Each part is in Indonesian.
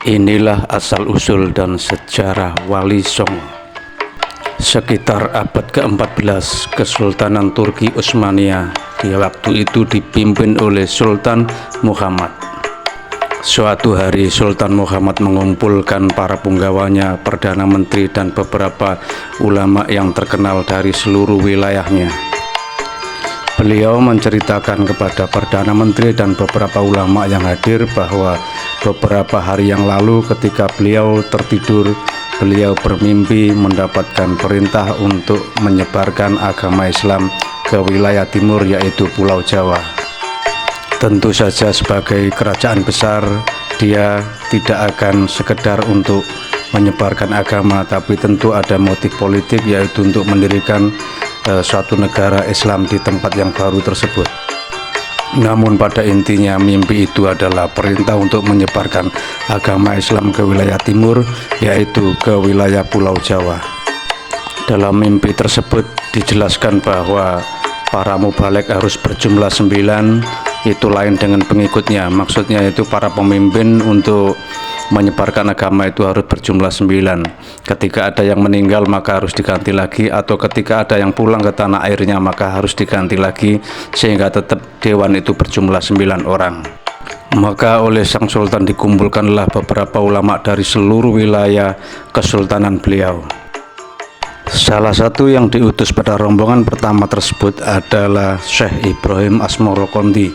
Inilah asal-usul dan sejarah Wali Songo. Sekitar abad ke-14, Kesultanan Turki Utsmaniyah di waktu itu dipimpin oleh Sultan Muhammad. Suatu hari Sultan Muhammad mengumpulkan para punggawanya, perdana menteri dan beberapa ulama yang terkenal dari seluruh wilayahnya. Beliau menceritakan kepada perdana menteri dan beberapa ulama yang hadir bahwa beberapa hari yang lalu ketika beliau tertidur, beliau bermimpi mendapatkan perintah untuk menyebarkan agama Islam ke wilayah timur, yaitu Pulau Jawa. Tentu saja sebagai kerajaan besar, dia tidak akan sekedar untuk menyebarkan agama, tapi tentu ada motif politik, yaitu untuk mendirikan suatu negara Islam di tempat yang baru tersebut. Namun pada intinya mimpi itu adalah perintah untuk menyebarkan agama Islam ke wilayah timur, yaitu ke wilayah Pulau Jawa. Dalam mimpi tersebut dijelaskan bahwa para mubalek harus berjumlah 9, itu lain dengan pengikutnya. Maksudnya itu para pemimpin untuk menyebarkan agama itu harus berjumlah 9. Ketika ada yang meninggal maka harus diganti lagi, atau ketika ada yang pulang ke tanah airnya maka harus diganti lagi, sehingga tetap dewan itu berjumlah 9 orang. Maka oleh sang sultan dikumpulkanlah beberapa ulama dari seluruh wilayah kesultanan beliau. Salah satu yang diutus pada rombongan pertama tersebut adalah Syekh Ibrahim Asmarakandi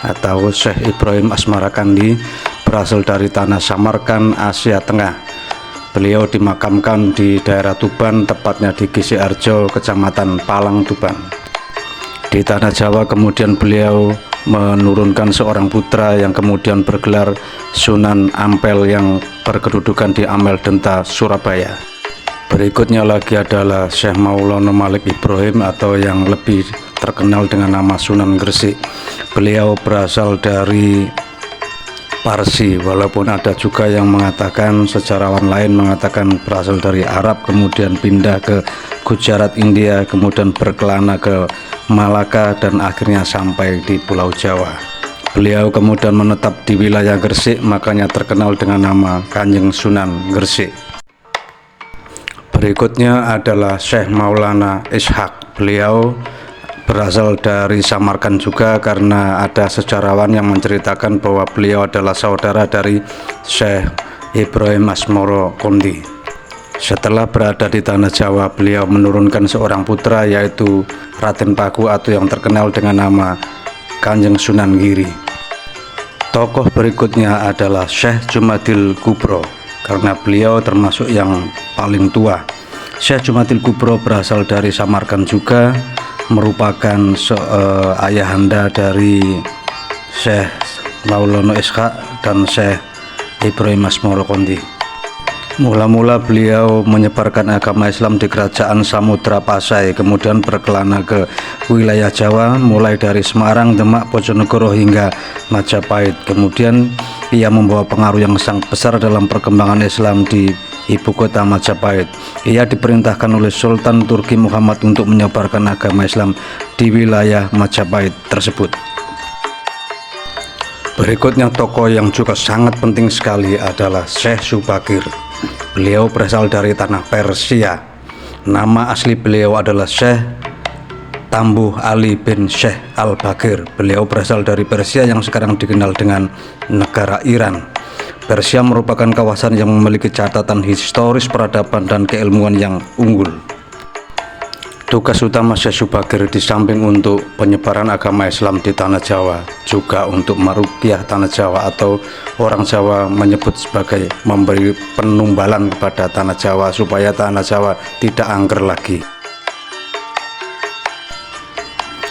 atau Syekh Ibrahim Asmarakandi, berasal dari tanah Samarkand, Asia Tengah. Beliau dimakamkan di daerah Tuban, tepatnya di Gisiarjo, Kecamatan Palang, Tuban. Di tanah Jawa kemudian beliau menurunkan seorang putra yang kemudian bergelar Sunan Ampel yang berkedudukan di Amel Denta, Surabaya. Berikutnya lagi adalah Syekh Maulana Malik Ibrahim atau yang lebih terkenal dengan nama Sunan Gresik. Beliau berasal dari Parsi, walaupun ada juga yang mengatakan, sejarawan lain mengatakan berasal dari Arab, kemudian pindah ke Gujarat, India, kemudian berkelana ke Malaka dan akhirnya sampai di Pulau Jawa. Beliau kemudian menetap di wilayah Gresik, makanya terkenal dengan nama Kanjeng Sunan Gresik. Berikutnya adalah Syekh Maulana Ishaq. Beliau berasal dari Samarkand juga, karena ada sejarawan yang menceritakan bahwa beliau adalah saudara dari Syekh Ibrahim Asmarakandi. Setelah berada di tanah Jawa, beliau menurunkan seorang putra, yaitu Raden Paku atau yang terkenal dengan nama Kanjeng Sunan Giri. Tokoh berikutnya adalah Syekh Jumadil Kubro, karena beliau termasuk yang paling tua. Syekh Jumadil Kubro berasal dari Samarkand juga, merupakan ayahanda dari Syekh Maulana Ishaq dan Syekh Ibrahim Asmarakandi. Mula-mula beliau menyebarkan agama Islam di kerajaan Samudra Pasai, kemudian berkelana ke wilayah Jawa, mulai dari Semarang, Demak, Bojonegoro hingga Majapahit. Kemudian ia membawa pengaruh yang sangat besar dalam perkembangan Islam di ibu kota Majapahit. Ia diperintahkan oleh Sultan Turki Muhammad untuk menyebarkan agama Islam di wilayah Majapahit tersebut. Berikutnya tokoh yang juga sangat penting sekali adalah Syekh Subakir. Beliau berasal dari tanah Persia. Nama asli beliau adalah Syekh Tambuh Ali bin Syekh Al-Bakir. Beliau berasal dari Persia yang sekarang dikenal dengan negara Iran. Persia merupakan kawasan yang memiliki catatan historis, peradaban, dan keilmuan yang unggul. Tugas utama Syekh Subakir di samping untuk penyebaran agama Islam di tanah Jawa, juga untuk meruqyah tanah Jawa, atau orang Jawa menyebut sebagai memberi penumbalan kepada tanah Jawa supaya tanah Jawa tidak angker lagi.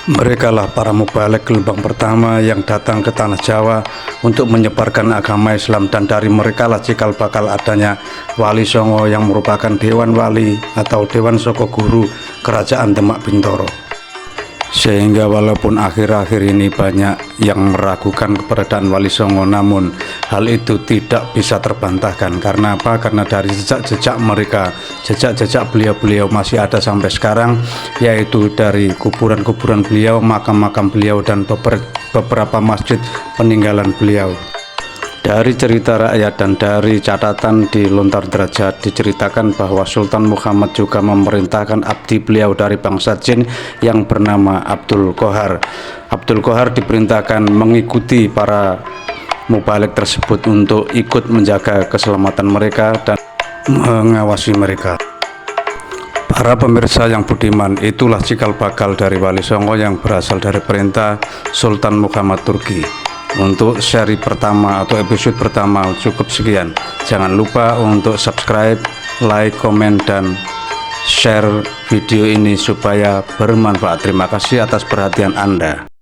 Mereka lah para mubalek gelombang pertama yang datang ke tanah Jawa untuk menyebarkan agama Islam, dan dari mereka lah cikal bakal adanya Wali Songo yang merupakan Dewan Wali atau Dewan Soko Guru Kerajaan Demak Bintoro. Sehingga walaupun akhir-akhir ini banyak yang meragukan keberadaan Wali Songo, namun hal itu tidak bisa terbantahkan. Karena apa? Karena dari jejak-jejak mereka, jejak-jejak beliau-beliau masih ada sampai sekarang, yaitu dari kuburan-kuburan beliau, makam-makam beliau, dan beberapa masjid peninggalan beliau. Dari cerita rakyat dan dari catatan di Lontar Derajat diceritakan bahwa Sultan Muhammad juga memerintahkan abdi beliau dari bangsa Jin yang bernama Abdul Qohar. Abdul Qohar diperintahkan mengikuti para mubalik tersebut untuk ikut menjaga keselamatan mereka dan mengawasi mereka. Para pemirsa yang budiman, itulah cikal bakal dari Wali Songo yang berasal dari perintah Sultan Muhammad Turki. Untuk seri pertama atau episode pertama cukup sekian. Jangan lupa untuk subscribe, like, komen, dan share video ini supaya bermanfaat. Terima kasih atas perhatian Anda.